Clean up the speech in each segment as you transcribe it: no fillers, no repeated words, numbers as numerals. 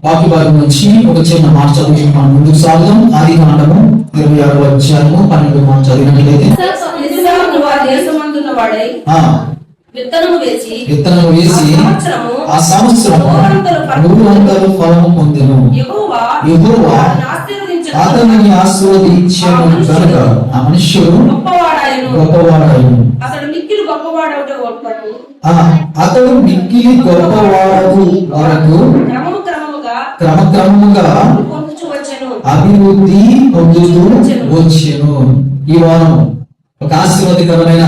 వాక్య భాగం నుంచి ఒక చిన్న మాట చదివి మనం ముందుకు సాగుదాం. ఆది కాండము 26వ అధ్యాయము 12వ మాట చదివినట్లయితే, విత్తనము వేసి ఆ సంవత్సరము 100 ఫలము పొందెను. యెహోవా అతనిని ఆశీర్వదించెను గనుక ఆ మనుష్యుడు గొప్పవాడాయెను. అతడు మిక్కిలి గొప్పవాడవుట వరకు క్రమక్రమముగా అభివృద్ధి పొందుతూ వచ్చెను. ఈ వారం ఒక ఆశీర్వాదకరమైన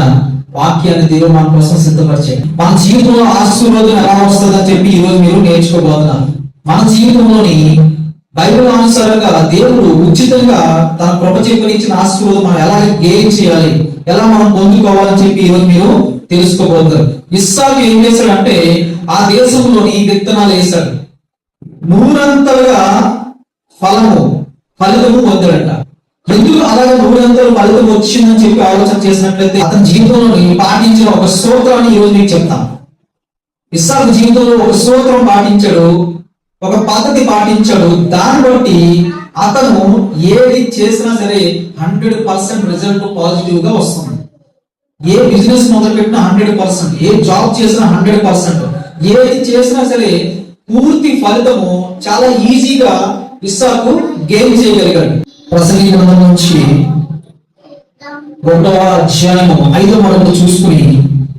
వాక్యాన్ని దేవుడు మన కోసం సిద్ధపరిచాడు. మన జీవితంలో ఆశీర్వాదం ఎలా వస్తుందని చెప్పి ఈరోజు మీరు నేర్చుకోబోతున్నారు. మన జీవితంలోని బైబిల్ అనుసారంగా దేవుడు ఉచితంగా తన కృప చేకూరించిన ఆశీర్వాదం మనం ఎలా గెయిన్ చేయాలి, ఎలా మనం పొందుకోవాలని చెప్పి ఈరోజు మీరు తెలుసుకోబోతారు. ఇస్సాకు ఏం చేశాడంటే ఆ దేశంలోని విత్తనాలు వేశాడు, 100 ఫలితము పొందాడంట. ఎందుకు అలాగే 100 ఫలితం వచ్చిందని చెప్పి ఆలోచన చేసినట్లయితే అతని జీవితంలో పాటించిన ఒక స్తోత్రాన్ని ఈరోజు మీకు చెప్తాను. ఇస్సాకు జీవితంలో ఒక స్తోత్రం పాటించాడు, ఒక పద్ధతి పాటించాడు. దాన్ని బట్టి అతను ఏది చేసినా సరే 100% రిజల్ట్ పాజిటివ్ గా వస్తుంది. ఏ బిజినెస్ మొదలుపెట్టినా 100%, ఏ జాబ్ చేసినా 100%, ఏది చేసినా సరే పూర్తి ఫలితము చాలా ఈజీగా ఇస్సాకు గెయిన్ చేయగలిగాడు. ప్రసంగి గ్రంథం నుంచి 1వ అధ్యాయము 5వ వచనం చూసుకుని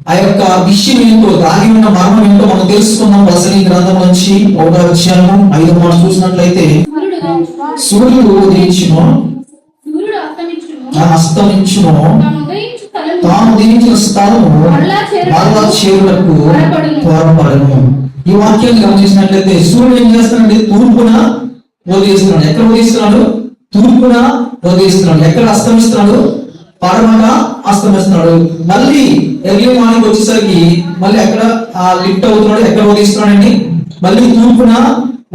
ఆ యొక్క విషయం ఏంటో, దాగి ఉన్న మర్మం ఏంటో మనం తెలుసుకున్నాం. ప్రసంగి గ్రంథం నుంచి 1వ అధ్యాయము 5వ వచనం చూసినట్లయితే, సూర్యుడు ఉదయించును, అస్తమించును, తాను ఉదయించిన స్థలము మరలా చేరుటకు త్వరపడను. ఈ వాక్యాన్ని గమనించినట్లయితే సూర్యుడు ఏం చేస్తున్నాడు? తూర్పున ఉదయిస్తున్నాడు. ఎక్కడ ఉదయిస్తున్నాడు? తూర్పున ఉదయిస్తున్నాడు. ఎక్కడ అస్తమిస్తున్నాడు? పడమట అస్తమిస్తున్నాడు. మళ్ళీ ఎర్లీ మార్నింగ్ వచ్చేసరికి మళ్ళీ ఎక్కడ లిఫ్ట్ అవుతున్నాడు? ఎక్కడ ఉదయిస్తున్నాడండి? మళ్ళీ తూర్పున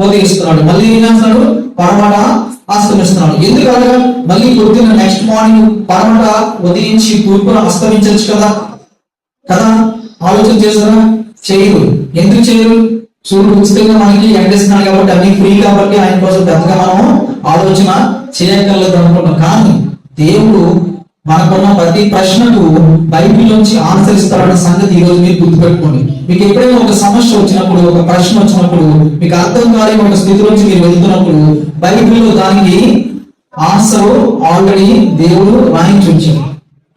ఉదయిస్తున్నాడు. మళ్ళీ ఏం చేస్తున్నాడు? పడమట అస్తమిస్తున్నాడు. ఎందుకనగా మళ్ళీ పొద్దున్న నెక్స్ట్ మార్నింగ్ పడమట ఉదయించి తూర్పున అస్తమించవచ్చు కదా ఆలోచన చేస్తారా? చేయరు. ఎందుకు చేయరు? సూర్యుడు ఉచితంగా మనకి ఎండేస్తున్నాడు కాబట్టి, అన్ని ఫ్రీ కాబట్టి ఆయన కోసం పెద్దగా మనం ఆలోచన చేయగలదు అనుకుంటాం. కానీ దేవుడు మనకున్న ప్రతి ప్రశ్నకు బైబిల్ నుంచి ఆన్సర్ ఇస్తారన్న సంగతి ఈ రోజు మీరు గుర్తుపెట్టుకోండి. మీకు ఎప్పుడైనా ఒక సమస్య వచ్చినప్పుడు, ఒక ప్రశ్న వచ్చినప్పుడు, మీకు అర్థం కాని ఒక స్థితి నుంచి మీరు వెళ్తున్నప్పుడు బైబిల్లో దానికి ఆన్సర్ ఆల్రెడీ దేవుడు రాయించి ఉంచాడు.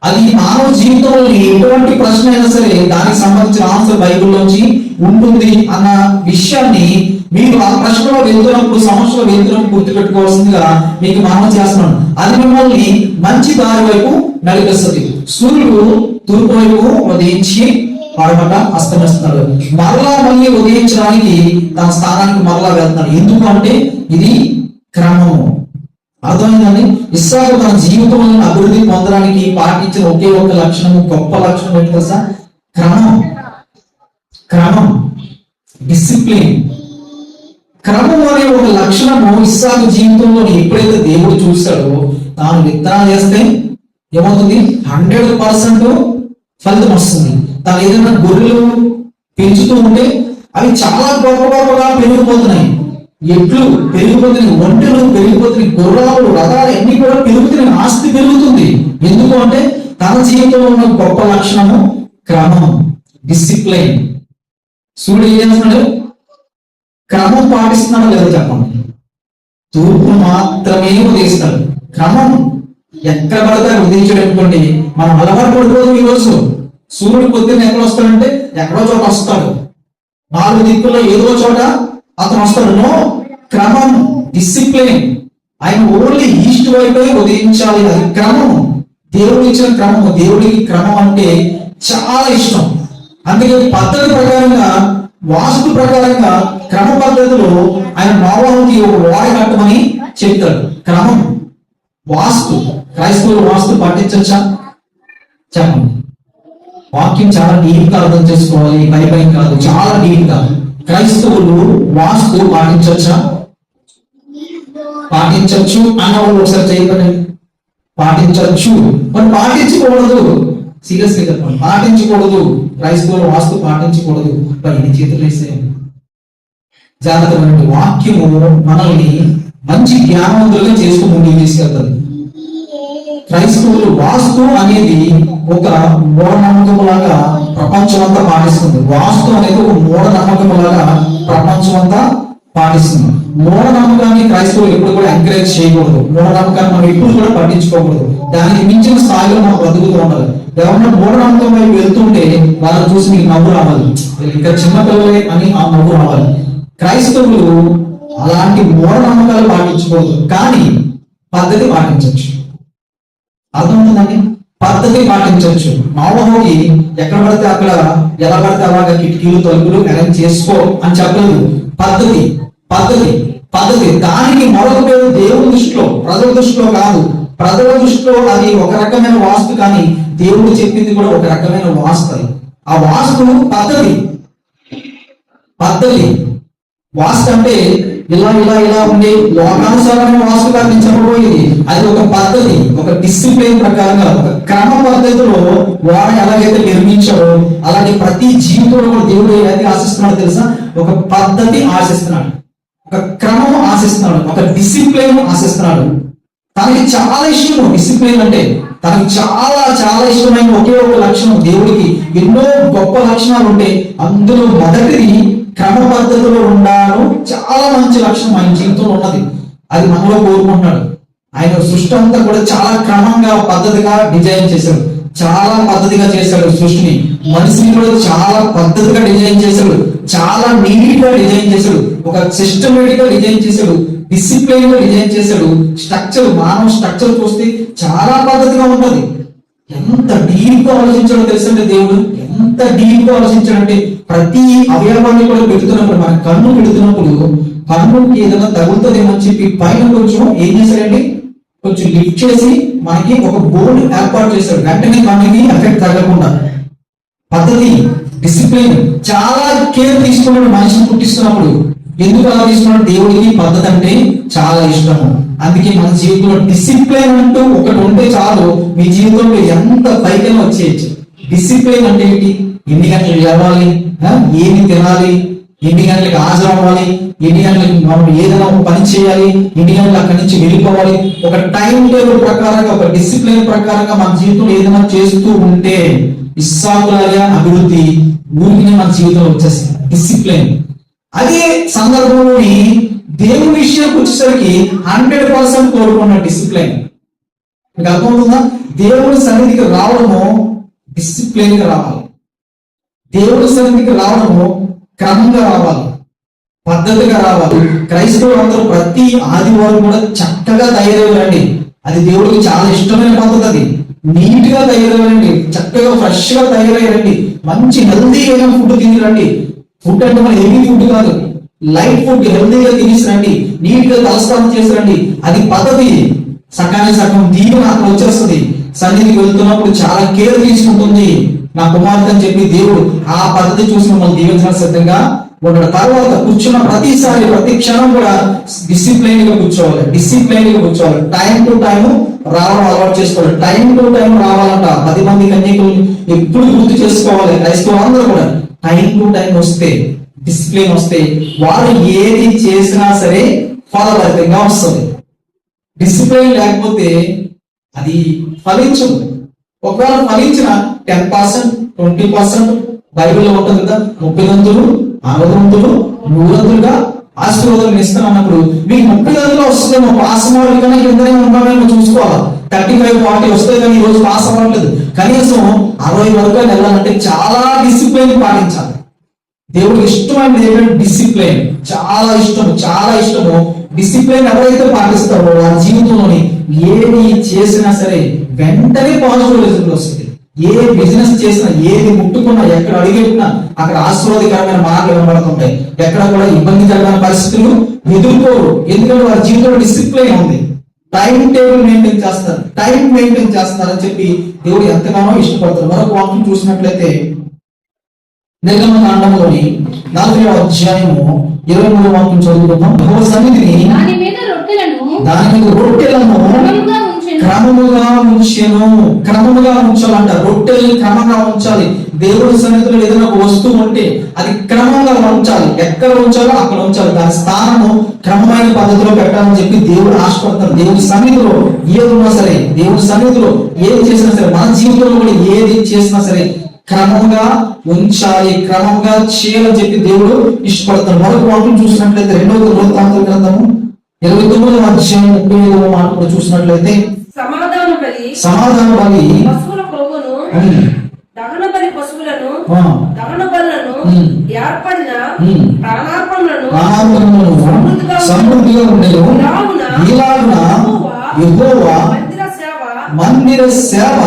అది మానవ జీవితంలో ఎటువంటి ప్రశ్న అయినా సరే దానికి సంబంధించిన ఆన్సర్ బైబిల్లోంచి ఉంటుంది అన్న విషయాన్ని మీరు ఆ ప్రశ్నలో వెళ్తున్నప్పుడు, సమస్యలో వెళ్తున్నప్పుడు గుర్తుపెట్టుకోవాల్సిందిగా మీకు మనం చేస్తున్నాను. అది మిమ్మల్ని మంచి దారి వైపు నడిపిస్తుంది. సూర్యుడు తూర్పు వైపు ఉదయించి పడమట అస్తమిస్తున్నాడు. మళ్ళీ ఉదయించడానికి తన స్థానానికి మరలా వెళ్తున్నాడు. ఎందుకు అంటే ఇది క్రమము. అర్థమైందండి? ఇస్సాకు తన జీవితంలో అభివృద్ధి పొందడానికి పాటించిన ఒకే ఒక లక్షణము, గొప్ప లక్షణం ఏంటి తెలుసా? క్రమం, డిసిప్లిన్. క్రమం అనే ఒక లక్షణము ఇస్సాకు జీవితంలో ఎప్పుడైతే దేవుడు చూశాడో, తాను విత్తనాలు చేస్తే ఏమవుతుంది? 100% ఫలితం వస్తుంది. తాను ఏదైనా గొర్రెలు పెంచుతూ ఉంటే అవి చాలా గొప్పగా పెరిగిపోతున్నాయి. ఎట్లు పెరిగిపోతున్నాయి, ఒంటెలు పెరిగిపోతున్నాయి, గుర్రాలు, రథాలు అన్ని కూడా పెరుగుతున్నాయి, ఆస్తి పెరుగుతుంది. ఎందుకు అంటే తన జీవితంలో ఉన్న గొప్ప లక్షణము క్రమం, డిసిప్లైన్. సూర్యుడు ఏం చేస్తున్నాడు? క్రమం పాటిస్తున్నాడు లేదా చెప్పండి? తూర్పు మాత్రమే ఉదయిస్తాడు. క్రమం ఎక్కడ పడితే ఉదయించడం అనుకోండి, మనం అలవాటు పడిపోదు. ఈరోజు సూర్యుడు పొద్దున్న ఎక్కడ వస్తాడంటే ఎక్కడో చోట వస్తాడు, 4 దిక్కుల్లో ఏదో చోట అతను వస్తాడు. నో, క్రమం, డిసిప్లిన్. ఆయన ఓన్లీ ఈస్ట్ వైపే ఉదయించాలి. అది క్రమం, దేవుడు ఇచ్చిన క్రమం. దేవుడికి క్రమం అంటే చాలా ఇష్టం. అందుకే పద్ధతి ప్రకారంగా, వాస్తు ప్రకారంగా, క్రమ పద్ధతిలో ఆయన నోవాహుకి ఒక ఓడ కట్టమని చెప్తాడు. క్రమం, వాస్తు. క్రైస్తవులు వాస్తు పాటించచ్చా? చెప్పండి. వాక్యం చాలా డీప్ గా అర్థం చేసుకోవాలి, భయం కాదు, చాలా డీప్ గా. క్రైస్తవులు వాస్తు పాటించచ్చా? పాటించచ్చు అన్న వాళ్ళు ఒకసారి చేయకండి. పాటించచ్చు, మరి పాటించకూడదు. సీరియస్ గా చెప్పండి, పాటించకూడదు. క్రైస్తవులు వాస్తు పాటించకూడదు. మరి ఇది చేతులు వేసేయండి. జాగ్రత్తగా వాక్యము మనల్ని మంచి జ్ఞానవంతులుగా చేసుకుని ముందుకు తీసుకెళ్తుంది. క్రైస్తవులు వాస్తు అనేది ఒక మూఢనమ్మకములాగా ప్రపంచం అంతా పాటిస్తుంది. వాస్తు అనేది ఒక మూఢనమ్మకములాగా ప్రపంచం అంతా పాటిస్తుంది. మూఢనమ్మకాన్ని క్రైస్తవులు ఎప్పుడు కూడా ఎంకరేజ్ చేయకూడదు. మూఢనమ్మకాన్ని మనం ఎప్పుడు కూడా పట్టించుకోకూడదు. దానికి మించిన స్థాయిలో మనం బతుకుతూ ఉండాలి. ఎవరైనా మూఢనమ్మకం వైపు వెళ్తుంటే వాళ్ళని చూసి మీకు నవ్వు రావాలి, ఇంకా చిన్నపిల్లలే అని ఆ నవ్వు రావాలి. క్రైస్తవులు అలాంటి మూఢనమ్మకాలు పాటించకూడదు, కానీ పద్ధతి పాటించవచ్చు. అర్థమవుతుందండి? పద్ధతి పాటించవచ్చు. మామూలుకి ఎక్కడ పడితే అక్కడ ఎలా పడితే అలాగా కిటికీలు తలుపులు అరేంజ్ చేసుకో అని చెప్పలేదు. పద్ధతి పద్ధతి పద్ధతి. దానికి మరొక పేరు దేవుని దృష్టిలో, ప్రజల దృష్టిలో కాదు. ప్రజల దృష్టిలో అది ఒక రకమైన వాస్తు, కానీ దేవుడు చెప్పింది కూడా ఒక రకమైన వాస్తు. ఆ వాస్తు పద్ధతి. పద్ధతి వాస్తు అంటే ఇలా ఇలా ఇలా ఉండే లోకానుసారమైన వాస్తు కాదు నేను చెప్పబోయేది. అది ఒక పద్ధతి, ఒక డిసిప్లిన్ ప్రకారంగా, ఒక క్రమ పద్ధతిలో వాడు ఎలాగైతే నిర్మించాడో అలాగే ప్రతి జీవితంలో కూడా దేవుడు ఏదైతే ఆశిస్తున్నాడో తెలుసా? ఒక పద్ధతి ఆశిస్తున్నాడు, ఒక క్రమం ఆశిస్తున్నాడు, ఒక డిసిప్లిన్ ఆశిస్తున్నాడు. తనకి చాలా ఇష్టం డిసిప్లిన్ అంటే. తనకి చాలా చాలా ఇష్టమైన ఒకే ఒక లక్షణం, దేవుడికి ఎన్నో గొప్ప లక్షణాలు ఉంటాయి. అందులో మొదటిది క్రమ పద్ధతిలో ఉండాలి. చాలా మంచి లక్షణం ఆయన జీవితంలో ఉన్నది. అది మనలో కోరుకుంటున్నాడు. ఆయన సృష్టి అంతా కూడా చాలా క్రమంగా పద్ధతిగా డిజైన్ చేశాడు. చాలా పద్ధతిగా చేశాడు సృష్టిని. మనిషిని కూడా చాలా పద్ధతిగా డిజైన్ చేశాడు. చాలా నీట్ గా డిజైన్ చేశాడు. ఒక సిస్టమేటిక్ గా డిజైన్ చేశాడు. డిసిప్లిన్ గా డిజైన్ చేశాడు. స్ట్రక్చర్, మానవ స్ట్రక్చర్ చూస్తే చాలా పద్ధతిగా ఉంటుంది. ఎంత డీప్ గా ఆలోచించాడో తెలుసంటే దేవుడు, ఎంత డీప్ గా ఆలోచించాడంటే ప్రతి అవయవాన్ని కూడా పెడుతున్నప్పుడు, మన కన్ను పెడుతున్నప్పుడు కన్నుకి ఏదైనా తగులుతుందేమని చెప్పి పైన కొంచెం ఏం చేశాడండి, కొంచెం లిఫ్ట్ చేసి మనకి ఒక బోర్డు ఏర్పాటు చేశాడు. వెంటనే కన్నుకి ఎఫెక్ట్ తగ్గకుండా. పద్ధతి, డిసిప్లిన్, చాలా కేర్ తీసుకున్నాడు మనిషిని పుట్టిస్తున్నప్పుడు. ఎందుకు అలా తీసుకున్నాడు? దేవుడికి పద్ధతి అంటే చాలా ఇష్టము. అందుకే మన జీవితంలో డిసిప్లిన్ అంటూ ఒకటి ఉంటే చాలు, మీ జీవితంలో ఎంత పైకైనా వచ్చేయచ్చు. డిసిప్లిన్ అంటే ఏంటి? ఎన్ని గంటలకు లేవాలి, ఏమి తినాలి, ఎన్ని గంటలకు హాజరు అవ్వాలి, ఎన్ని గంటలకు మనం ఏదైనా ఒక పని చేయాలి, ఎన్ని గంటలకు అక్కడి నుంచి వెళ్ళిపోవాలి. ఒక టైం టేబుల్ ప్రకారంగా, ఒక డిసిప్లిన్ ప్రకారంగా మన జీవితంలో ఏదైనా చేస్తూ ఉంటే ఇస్సాకులాగా అభివృద్ధి ఊరికి మన జీవితంలో వచ్చేస్తుంది. డిసిప్లిన్. అదే సందర్భంలోని దేవుని విషయానికి వచ్చేసరికి 100% కోరుకున్న డిసిప్లిన్. మీకు అర్థమవుతుందా? దేవుని సన్నిధికి రావడము డిసిప్లిన్ గా రావాలి. దేవుని సన్నిధికి రావడము క్రమంగా రావాలి, పద్ధతిగా రావాలి. క్రైస్తవులు అందరూ ప్రతి ఆదివారం కూడా చక్కగా తయారయ్యండి. అది దేవుడికి చాలా ఇష్టమైన పద్ధతి. అది నీట్ గా తయారయ్యండి, చక్కగా ఫ్రెష్ గా తయారయ్యండి. మంచి హెల్దీ అయిన ఫుడ్ తినిరండి. ఫుడ్ అంటే మన హెవీ ఫుడ్ కాదు, లైట్ ఫుడ్ హెల్దీగా తినేసిరండి, నీట్ గా తలస్నానం చేసిరండి. అది పద్ధతి. సకానికి సగం దీవెన అక్కడ వచ్చేస్తుంది. సన్నిధికి వెళ్తున్నప్పుడు చాలా కేర్ తీసుకుంటుంది నా కుమార్తె అని చెప్పి దేవుడు ఆ పద్ధతి చూసి మమ్మల్ని దీవించాలని సిద్ధంగా ఉన్నాడు. తర్వాత కూర్చున్న ప్రతిసారి, ప్రతి క్షణం కూడా డిసిప్లైన్ గా కూర్చోవాలి, డిసిప్లైన్ గా కూర్చోవాలి. టైం టు టైం రావడం అలవాటు చేసుకోవాలి. Time to time రావాలంట. 10 మంది కన్యకులు ఎప్పుడు గుర్తు చేసుకోవాలి. క్రైస్తవులందరూ కూడా టైం టు టైం వస్తే, డిసిప్లిన్ వస్తే వారు ఏది చేసినా సరే ఫలభరితంగా వస్తుంది. డిసిప్లిన్ లేకపోతే అది ఫలించదు. ఒకవేళ ఫలించిన 10%, 20% బైబిల్లో ఉంటుంది కదా, 30 దంతులు, 60 దంతులు, 100 దంతులుగా ఆశీర్వాదాలు ఇస్తాను అన్నప్పుడు మీకు 30 దంతులు వస్తుందేమో. పాస్ అవ్వాలి కానీ ఎందరైనా ఉన్నామేమో చూసుకోవాలి. 35, 40 వస్తాయి కానీ ఈ రోజు పాస్ అవ్వట్లేదు. కనీసం 60 వరకు వెళ్ళాలంటే చాలా డిసిప్లిన్ పాటించాలి. దేవుడికి ఇష్టమైనది ఏంటంటే డిసిప్లిన్. చాలా ఇష్టము, చాలా ఇష్టము. డిసిప్లిన్ ఎవరైతే పాటిస్తారో వారి జీవితంలోని ఏది చేసినా సరే వెంటనే పాజిటివ్ రిజల్ట్ వస్తుంది. ఏ బిజినెస్ చేసినా, ఏది ముట్టుకున్నా, ఎక్కడ అడిగెట్టినా అక్కడ ఆశీర్వాదకరమైన మార్గాలు కనబడుతుంటాయి. ఎక్కడ కూడా ఇబ్బందికరమైన పరిస్థితులు ఎదుర్కోరు. ఎందుకంటే వారి జీవితంలో డిసిప్లిన్ ఉంది. టైం టేబుల్ మెయింటైన్ చేస్తారు, టైం మెయింటైన్ చేస్తారని చెప్పి దేవుడు ఎంతగానో ఇష్టపడతారు. మరొక వాక్యం చూసినట్లయితే నిర్గమకాండంలోని 40వ అధ్యాయము 23వ వాక్యం చదువుకుందాం. యెహోవా సన్నిధిని దాని మీద రొట్టెలను క్రమముగా ఉంచెను. క్రమముగా ఉంచాలంట. రొట్టెల్ని క్రమంగా ఉంచాలి. దేవుడి సన్నిధిలో ఏదైనా ఒక వస్తువు ఉంటే అది క్రమంగా ఉంచాలి. ఎక్కడ ఉంచాలో అక్కడ ఉంచాలి. దాని స్థానము క్రమమైన పద్ధతిలో పెట్టాలని చెప్పి దేవుడు ఆశపడతారు. దేవుడి సన్నిధిలో ఏది ఉన్నా సరే, దేవుడి సన్నిధిలో ఏది చేసినా సరే, మన జీవితంలో కూడా ఏది చేసినా సరే క్రమంగా ఉంచాలి, క్రమంగా చేయాలని చెప్పి దేవుడు ఇష్టపడతాడు. మరొక వాక్యం చూసినట్లయితే 2వ వృత్తాంతముల గ్రంథము 29వ అధ్యాయం 35వ మాట కూడా చూసినట్లయితే సమాధాన బలి పశువుల కొవ్వును దహన బలి పశువులను దహన బలులను ఏర్పడిన ప్రాణార్పణలను సమృద్ధిగా ఉండేను. ఇలాగున యెహోవా మందిర సేవ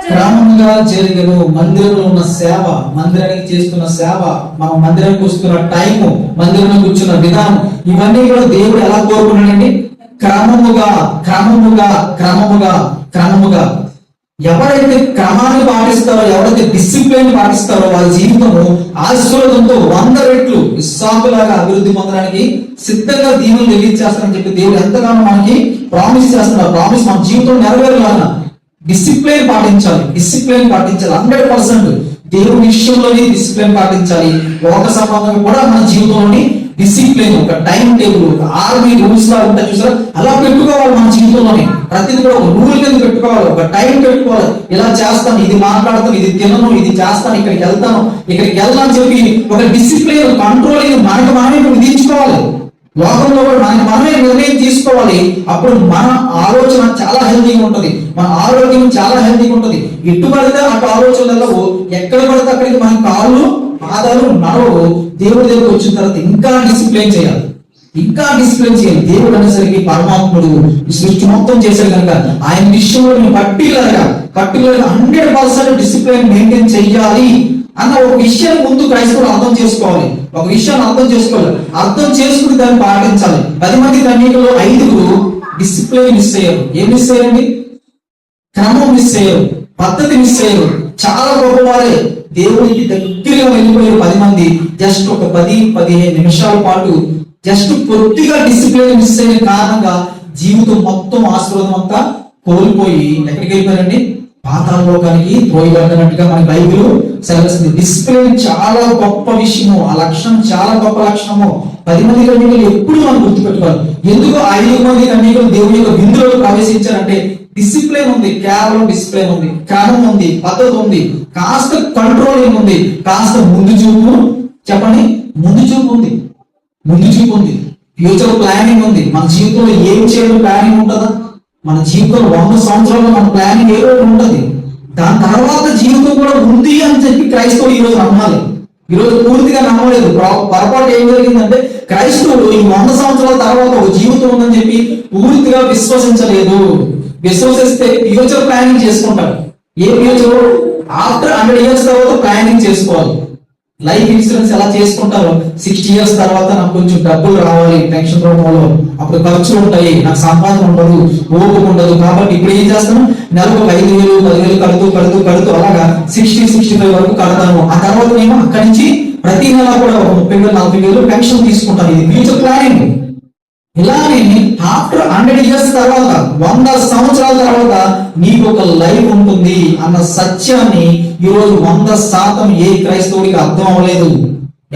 క్రమంగా జరిగను. మందిరంలో ఉన్న సేవ, మందిరానికి చేస్తున్న సేవ, మనం మందిరానికి వస్తున్న టైము, మందిరంలో కూర్చున్న విధానం, ఇవన్నీ కూడా దేవుడు ఎలా కోరుకున్నాడండి? క్రమముగా క్రమముగా క్రమముగా క్రమముగా. ఎవరైతే క్రమాన్ని పాటిస్తారో, ఎవరైతే డిసిప్లిన్ పాటిస్తారో వాళ్ళ జీవితము ఆశీర్వాదంతో 100 రెట్లు ఇస్సాకులాగా అభివృద్ధి పొందడానికి సిద్ధంగా దీవులు వెలిగించేస్తారని చెప్పి దేవుడు ఎంతగానో మనకి ప్రామిస్ చేస్తున్నారు. ప్రామిస్ మన జీవితంలో నెరవేరాలన్నా డిసిప్లిన్ పాటించాలి. 100% దేవుడి విషయంలోని డిసిప్లిన్ పాటించాలి. లోక సంబంధంగా కూడా మన జీవితంలోని డిసిప్లిన్, ఒక టైం టేబుల్, ఒక ఆర్మీ రూల్స్ లా ఉంటాయి చూసారా, అలా పెట్టుకోవాలి. మన జీవితంలోని ప్రతిదీ కూడా ఒక రూల్ కింద పెట్టుకోవాలి, ఒక టైం పెట్టుకోవాలి. ఇలా చేస్తాను, ఇది మాట్లాడతాను, ఇది తినను, ఇది చేస్తాను, ఇక్కడికి వెళ్తాను, ఇక్కడికి వెళ్ళాలని చెప్పి ఒక డిసిప్లిన్, కంట్రోలింగ్ మనకు మనమే విధించుకోవాలి. లోకంలో కూడా మనమే నిర్ణయం తీసుకోవాలి. అప్పుడు మన ఆలోచన చాలా హెల్తీగా ఉంటది, మన ఆరోగ్యం చాలా హెల్తీగా ఉంటది. ఎటు పడితే అటు ఆలోచనలలో ఎక్కడ పడితే అక్కడికి మన కాళ్ళు పాదాలు నడవవు. దేవుడి దగ్గర వచ్చిన తర్వాత ఇంకా డిసిప్లిన్ చేయాలి, ఇంకా డిసిప్లిన్ చేయాలి. దేవుడు అనేసరికి పరమాత్ముడు ఈ సృష్టి మొత్తం చేశాడు కనుక ఆయన విషయంలో మేము పర్టికులర్ గా 100% డిసిప్లిన్ మెయింటైన్ చెయ్యాలి అన్న ఒక విషయాన్ని ముందు క్రైస్తవులు అర్థం చేసుకోవాలి. ఒక విషయాన్ని అర్థం చేసుకోవాలి, అర్థం చేసుకుని దాన్ని పాటించాలి. 10 మంది కన్యకల్లో 5 డిసిప్లిన్ మిస్ అయ్యారు. ఏం మిస్ అయ్యారండి? క్రమం మిస్ అయ్యారు, పద్ధతి మిస్ అయ్యారు. చాలా గొప్పవారే దేవుడికి దగ్గరగా వెళ్ళిపోయారు 10 మంది. జస్ట్ ఒక 10-15 నిమిషాల పాటు జస్ట్ కొద్దిగా డిసిప్లిన్ మిస్ అయిన కారణంగా జీవితం మొత్తం ఆశీర్వాదం అంతా కోల్పోయి ఎక్కడికి వెళ్ళిపోయారండి? పాతాళలోకానికి త్రోయబడినట్టుగా మన బైబిల్ సెలవిస్తుంది. డిసిప్లిన్ చాలా గొప్ప విషయము, ఆ లక్షణం చాలా గొప్ప లక్షణము. 10 మంది కన్యకలు ఎప్పుడు మనం గుర్తుపెట్టుకోవాలి. ఎందుకు 5 మంది కన్యకలు దేవుని యొక్క విందులో ప్రవేశించారంటే డిసిప్లిన్ ఉంది, కేవలం డిసిప్లిన్ ఉంది, క్రమం ఉంది, పద్ధతి ఉంది, కాస్త కంట్రోలింగ్ ఉంది, కాస్త ముందు చూపు, చెప్పండి, ముందు చూపు ఉంది, ముందు చూపు ఉంది, ఫ్యూచర్ ప్లానింగ్ ఉంది. మన జీవితంలో ఏం చేయాలో ప్లానింగ్ ఉంటుందా? మన జీవితంలో 100 సంవత్సరాల్లో మన ప్లానింగ్ ఏదో ఉంటుంది. దాని తర్వాత జీవితం కూడా ఉంది అని చెప్పి క్రైస్తవుడు ఈరోజు నమ్మాలి. ఈరోజు పూర్తిగా నమ్మలేదు. పొరపాటు ఏం జరిగిందంటే క్రైస్తవుడు ఈ 100 సంవత్సరాల తర్వాత ఒక జీవితం ఉందని చెప్పి పూర్తిగా విశ్వసించలేదు. విశ్వసిస్తే ఫ్యూచర్ ప్లానింగ్ చేసుకుంటారు. ఏ ఫ్యూచర్? ఆఫ్టర్ 100 ఇయర్స్ తర్వాత ప్లానింగ్ చేసుకోవాలి. లైఫ్ ఇన్సూరెన్స్ ఎలా చేసుకుంటారో 60 ఇయర్స్ తర్వాత నాకు కొంచెం డబ్బులు రావాలి పెన్షన్ రూపంలో, అప్పుడు ఖర్చులు ఉంటాయి, నాకు సంపాదన ఉండదు, ఓపిక ఉండదు, కాబట్టి ఇప్పుడు ఏం చేస్తాను, నెలకు 5,000 10,000 కడుతూ కడుతూ కడుతూ అలాగా 60-65 వరకు కడతాను. ఆ తర్వాత నేను అక్కడి నుంచి ప్రతి నెల కూడా 30,000-40,000 పెన్షన్ తీసుకుంటాను. ఇది ఫ్యూచర్ ప్లానింగ్. ఇలానే ఆఫ్టర్ 100 ఇయర్స్ తర్వాత, 100 సంవత్సరాల తర్వాత నీకు ఒక లైఫ్ ఉంటుంది అన్న సత్యాన్ని ఈరోజు 100% ఏ క్రైస్తవుడికి అర్థం అవ్వలేదు,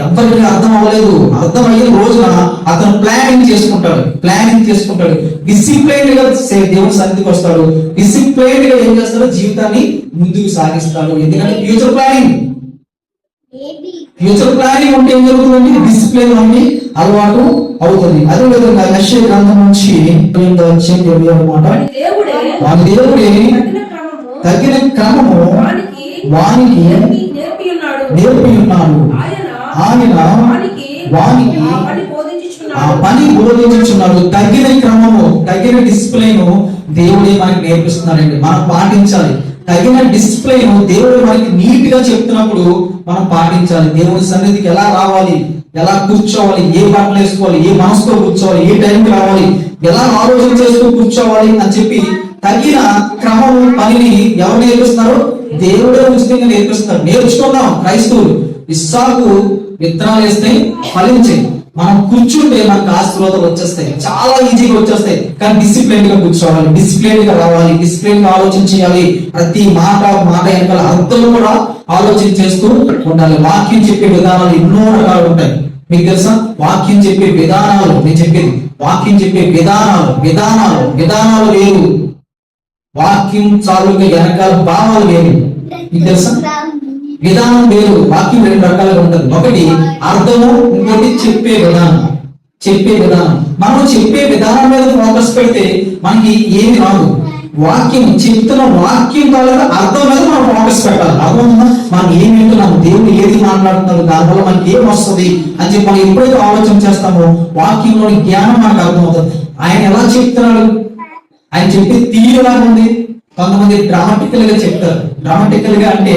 ఎవరికి అర్థం అవ్వలేదు. అర్థమయ్యే రోజున అతను ప్లానింగ్ చేసుకుంటాడు, డిసిప్లైన్ గా దేవుని సన్నిధికి వస్తాడు, డిసిప్లైన్ గా ఏం చేస్తాడో జీవితాన్ని ముందుకు సాగిస్తాడు. ఎందుకంటే ఫ్యూచర్ ప్లానింగ్ ఉంటే ఏం జరుగుతుందండి? డిసిప్లిన్ అన్ని అలవాటు అవుతుంది. అదే విధంగా యెషయా గ్రంథం నుంచి అన్నమాట, వాని దేవుడే తగిన క్రమము వానికి నేర్పి ఉన్నాడు. ఆయన వానికి ఆ పని బోధించుచున్నాడు. తగిన క్రమము, తగిన డిసిప్లిన్ దేవుడే మనకి నేర్పిస్తున్నాడండి. మనం పాటించాలి. తగిన డిసిప్లిన్ దేవుడు మనకి నీట్ గా చెప్తున్నప్పుడు మనం పాటించాలి. దేవుడి సన్నిధికి ఎలా రావాలి, ఎలా కూర్చోవాలి, ఏ బట్టలు వేసుకోవాలి, ఏ మనసుతో కూర్చోవాలి, ఏ టైంకి రావాలి, ఎలా ఆలోచన చేస్తూ కూర్చోవాలి అని చెప్పి తగిన క్రమం పనిని ఎవరు నేర్పిస్తున్నారు? దేవుడే ఉచితంగా నేర్పిస్తున్నారు. నేర్చుకుందాం క్రైస్తవులు. ఇస్సాకు విత్తనాలు వేస్తే ఫలించాయి. మనం కూర్చుంటే మనకు ఆశీర్వాదాలు వచ్చేస్తాయి, చాలా ఈజీగా వచ్చేస్తాయి. కానీ డిసిప్లిన్ గా కూర్చోవాలి, డిసిప్లిన్ గా రావాలి, డిసిప్లిన్ గా ఆలోచన చేయాలి. ప్రతి మాట వెనకాల అర్థం కూడా ఆలోచన చేస్తూ ఉండాలి. వాక్యం చెప్పే విధానాలు ఎన్నో రకాలు ఉంటాయి. మీకు తెలుసా? వాక్యం చెప్పే విధానాలు, నేను చెప్పేది వాక్యం చెప్పే విధానాలు వేరు, వాక్యం చాలుగా వెనకాల భావాలు వేరు. మీకు తెలుసా? విధానం వేరు. వాక్యం రెండు రకాలుగా ఉంటుంది. ఒకటి అర్థము, ఇంకోటి చెప్పే విధానం. మనం చెప్పే విధానం మీద ఫోకస్ పెడితే మనకి ఏమి రాదు. వాక్యం చెప్తున్న వాక్యం కాలేదు, అర్థం మీద మనం ఫోకస్ పెట్టాలి. అర్థం మనం ఏం వింటున్నాము, దేవుడు ఏది మాట్లాడుతున్నారు, దానివల్ల మనకి ఏం వస్తుంది అని చెప్పి మనం ఎప్పుడైతే ఆలోచన చేస్తామో వాక్యంలోని జ్ఞానం మనకు అర్థమవుతుంది. ఆయన ఎలా చెప్తున్నాడు, ఆయన చెప్పే తీరు ఎలా ఉంది. కొంతమంది డ్రామాటికల్ గా చెప్తారు. డ్రామాటికల్ గా అంటే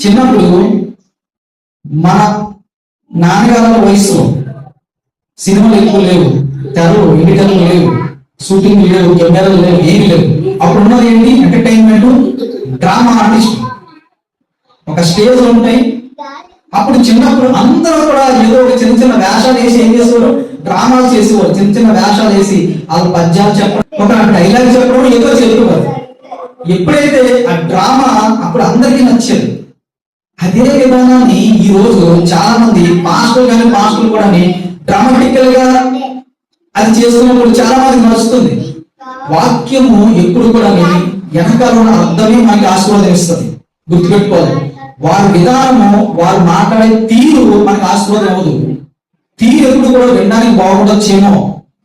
చిన్నప్పుడు మన నాన్నగారుల వయసులో సినిమాలు ఎక్కువ లేవు, తెరలు ఎడిటర్లు లేవు, షూటింగ్ లేవు, కెమెరాలు లేవు, ఏమి లేవు. అప్పుడు ఉన్నది ఏంటి? ఎంటర్టైన్మెంట్, డ్రామా ఆర్టిస్ట్ ఒక స్టేజ్ లో ఉంటాయి. అప్పుడు చిన్నప్పుడు అందరూ కూడా ఏదో ఒక చిన్న వేషాలు వేసి ఏం చేసేవారు, డ్రామాలు చేసేవారు. చిన్న వేషాలు వేసి వాళ్ళు పద్యాలు చెప్పడం, ఒక డైలాగ్ చెప్పడం, ఏదో చెప్పేవారు. ఎప్పుడైతే ఆ డ్రామా అప్పుడు అందరికీ నచ్చేది, అదే విధానాన్ని ఈ రోజు చాలా మంది పాస్టర్లు కూడా డ్రామాటికల్ గా అది చేసుకున్నప్పుడు చాలా మంది నడుస్తుంది. వాక్యము ఎప్పుడు కూడా వెనకాల ఉన్న అర్థమే మనకి ఆశీర్వాదం. గుర్తుపెట్టుకోవాలి. వారి విధానము, వారు మాట్లాడే తీరు మనకి ఆశీర్వాదం అవ్వదు. తీరు ఎప్పుడు కూడా వినడానికి బాగుండొచ్చేమో,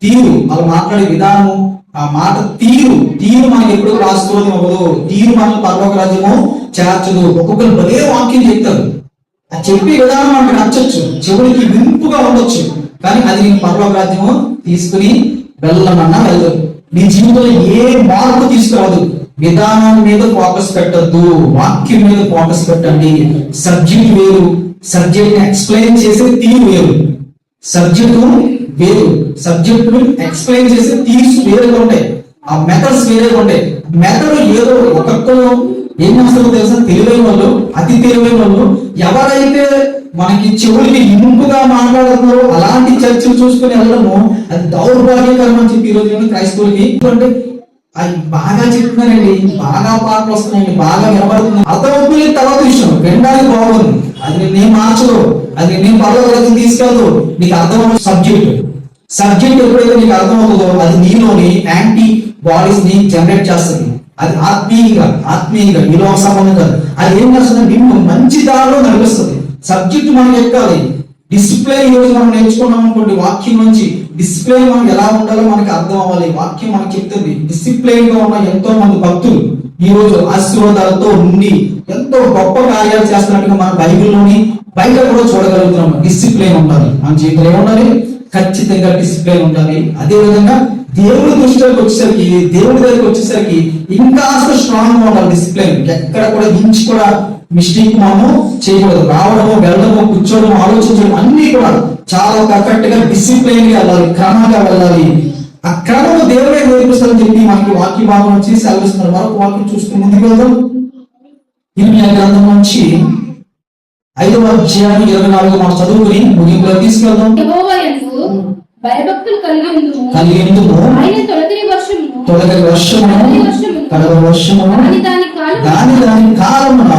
తీరు వాళ్ళు మాట్లాడే విధానము, ఆ మాట తీరు మనకి ఎప్పుడు కూడా ఆశీర్వాదం అవ్వదు. తీరు మనకు పరలోక రాజ్యము చేర్చదు. ఒక్కొక్కరు భలే వాక్యం చెప్తారు, అది చెప్పే విధానం మనకు నచ్చొచ్చు, చెవుడికి వింపుగా ఉండొచ్చు, కానీ అది నేను పరలోక రాజ్యము తీసుకుని వెళ్ళమన్నా వెళ్ళదు. నీ జీవితంలో ఏ మార్పు తీసుకురాదు. విధానం మీద ఫోకస్ పెట్టద్దు, వాక్యం మీద ఫోకస్ పెట్టండి. సబ్జెక్ట్ వేరు, సబ్జెక్ట్ ఎక్స్ప్లెయిన్ చేసే తీరు వేరు. సబ్జెక్టు ఎక్స్ప్లెయిన్ చేసే తీర్స్ వేరుగా ఉంటాయి. ఆ మెథడ్స్ వేరేగా ఉంటాయి. మెథడ్ ఏదో ఒక్కొక్కరు ఏం చేస్తారో తెలుసా? తెలివైన వాళ్ళు, అతి తెలివైన వాళ్ళు, ఎవరైతే మనకి చెవులకి ఇంపుగా మాట్లాడుతున్నారో అలాంటి చర్చలు చూసుకుని వెళ్ళడము అది దౌర్భాగ్యకరం అని చెప్పి ఈరోజు క్రైస్తవులకి. ఎందుకంటే అవి బాగా చెప్తున్నారండి, బాగా పాటలు వస్తున్నాయండి, బాగా వినబడుతున్నాయి, అర్థమవుతుంది. తర్వాత విషయం వినడానికి బాగుంది, అది నేను మార్చదు, అది నేను పర్వాలేదు తీసుకెళ్ళదు. నీకు అర్థమవుతుంది సబ్జెక్ట్ ఎప్పుడైతే నీకు అర్థమవుతుందో అది నీలోని యాంటీ బాడీస్ ని జనరేట్ చేస్తుంది. అది ఆత్మీయంగా విలువ సంబంధం కాదు. అది ఏం చేస్తుంది? నిన్ను మంచి దారిలో నడిపిస్తుంది. సబ్జెక్ట్ మనకి ఎక్కాలి. డిసిప్లైన్ ఈరోజు మనం నేర్చుకున్నాం అనుకోండి, వాక్యం నుంచి డిసిప్లైన్ మనం ఎలా ఉండాలో మనకి అర్థం అవ్వాలి. వాక్యం మనకి చెప్తుంది. డిసిప్లైన్ గా ఉన్న ఎంతో మంది భక్తులు ఈ రోజు ఆశీర్వాదాలతో ఉండి ఎంతో గొప్ప కార్యాలు చేస్తున్నట్టుగా మన బైబిల్లోని బయట కూడా చూడగలుగుతున్నాం. డిసిప్లైన్ ఉండాలి మన జీవితంలో. ఏముండాలి? ఖచ్చితంగా డిసిప్లైన్ ఉండాలి. అదే విధంగా దేవుడి దృష్టికి వచ్చేసరికి, దేవుడి దగ్గరికి వచ్చేసరికి ఇంకా స్ట్రాంగ్ గా ఉండాలి. డిసిప్లైన్ ఎక్కడ కూడా ఇంచి కూడా మిస్టేక్ మనము చేయకూడదు. రావడము, వెళ్ళడము, కూర్చోవడం, ఆలోచించడం అన్ని కూడా చాలా పర్ఫెక్ట్ గా డిసిప్లైన్ గా వెళ్ళాలి, క్రమంగా వెళ్ళాలి. ఆ క్రమము దేవుడే నేర్పిస్తారని చెప్పి మనకి వాక్య భాగం నుంచి సెలవిస్తున్నారు. మరొక వాక్యం చూస్తూ ముందుకు వెళ్దాం. ఇర్మియా గ్రంథం నుంచి 5వ అధ్యాయం 24 మనం చదువుకుని ముగింపులో తీసుకెళ్దాం. భయభక్తులు కలిగి ఉండుము. ఆయన తొలకరి వర్షము దాని కాలమున